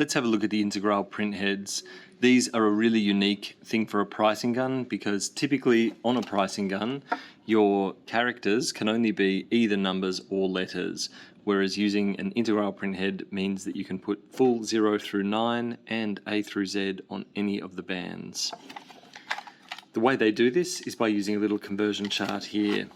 Let's have a look at the Integrale print heads. These are a really unique thing for a pricing gun because typically on a pricing gun, your characters can only be either numbers or letters, whereas using an Integrale print head means that you can put full 0 through 9 and A through Z on any of the bands. The way they do this is by using a little conversion chart here.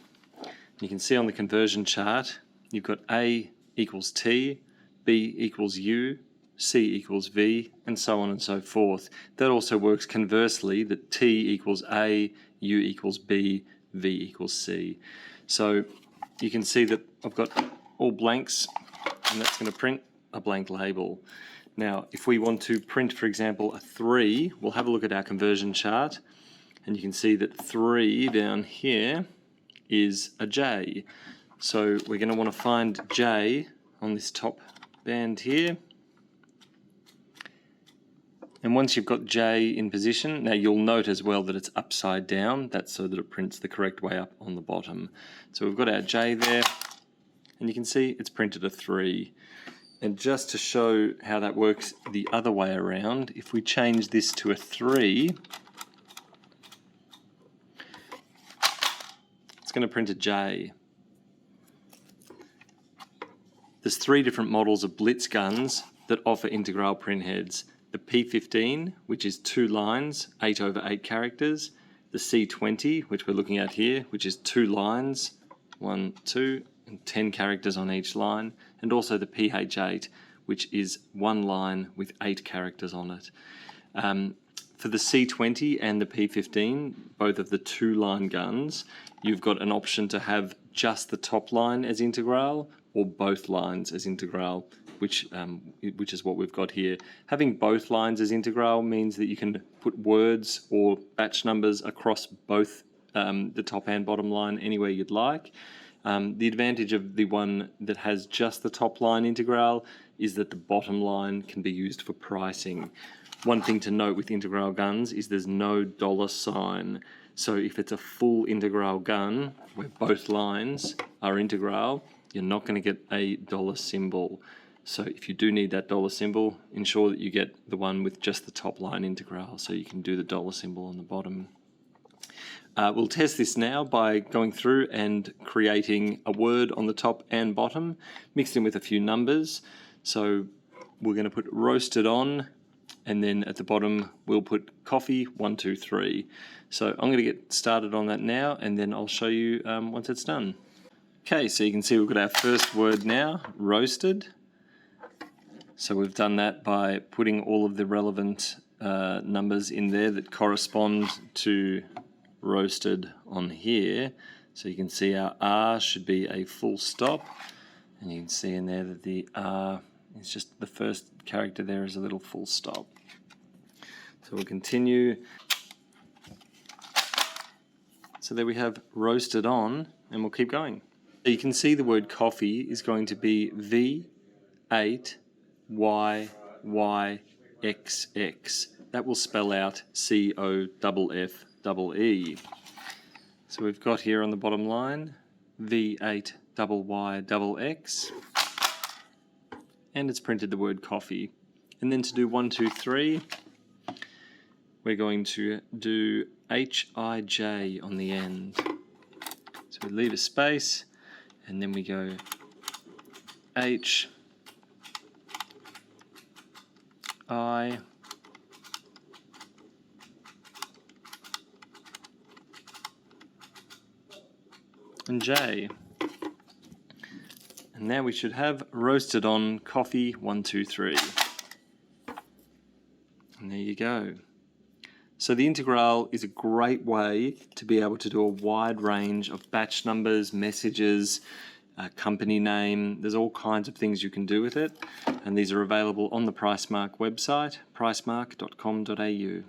You can see on the conversion chart, you've got A equals T, B equals U, C equals V, and so on and so forth. That also works conversely, that T equals A, U equals B, V equals C. So you can see that I've got all blanks, and that's going to print a blank label. Now, if we want to print, for example, a 3, we'll have a look at our conversion chart, and you can see that 3 down here is a J. So we're going to want to find J on this top band here. And once you've got J in position, now you'll note as well that it's upside down. That's so that it prints the correct way up on the bottom. So we've got our J there, and you can see it's printed a 3. And just to show how that works the other way around, if we change this to a 3, it's going to print a J. There's 3 different models of Blitz guns that offer Integrale print heads. The P15, which is 2 lines, 8 over 8 characters. The C20, which we're looking at here, which is 2 lines, 1, 2, and 10 characters on each line. And also the PH8, which is 1 line with 8 characters on it. For the C20 and the P15, both of the 2-line guns, you've got an option to have just the top line as Integrale or both lines as Integrale, which is what we've got here. Having both lines as Integrale means that you can put words or batch numbers across both the top and bottom line anywhere you'd like. The advantage of the one that has just the top line Integrale is that the bottom line can be used for pricing. One thing to note with Integrale guns is there's no $sign. So if it's a full Integrale gun where both lines are Integrale, you're not going to get a $ symbol. So if you do need that $ symbol, ensure that you get the one with just the top line Integrale so you can do the $ symbol on the bottom. We'll test this now by going through and creating a word on the top and bottom, mixed in with a few numbers. So we're going to put roasted on, and then at the bottom we'll put coffee 1, 2, 3. So I'm going to get started on that now, and then I'll show you once it's done. Okay, so you can see we've got our first word now, roasted. So we've done that by putting all of the relevant numbers in there that correspond to roasted on here. So you can see our R should be a full stop, and you can see in there that the R is just the first character there is a little full stop. So we'll continue. So there we have roasted on, and we'll keep going. So you can see the word coffee is going to be V8 YYXX. That will spell out COFFE. So we've got here on the bottom line V8YYXX, and it's printed the word coffee. And then to do 1, 2, 3, we're going to do HIJ on the end. So we leave a space, and then we go H I and J. And now we should have roasted on coffee 1, 2, 3. And there you go. So the Integrale is a great way to be able to do a wide range of batch numbers, messages, company name. There's all kinds of things you can do with it, and these are available on the Pricemark website, pricemark.com.au.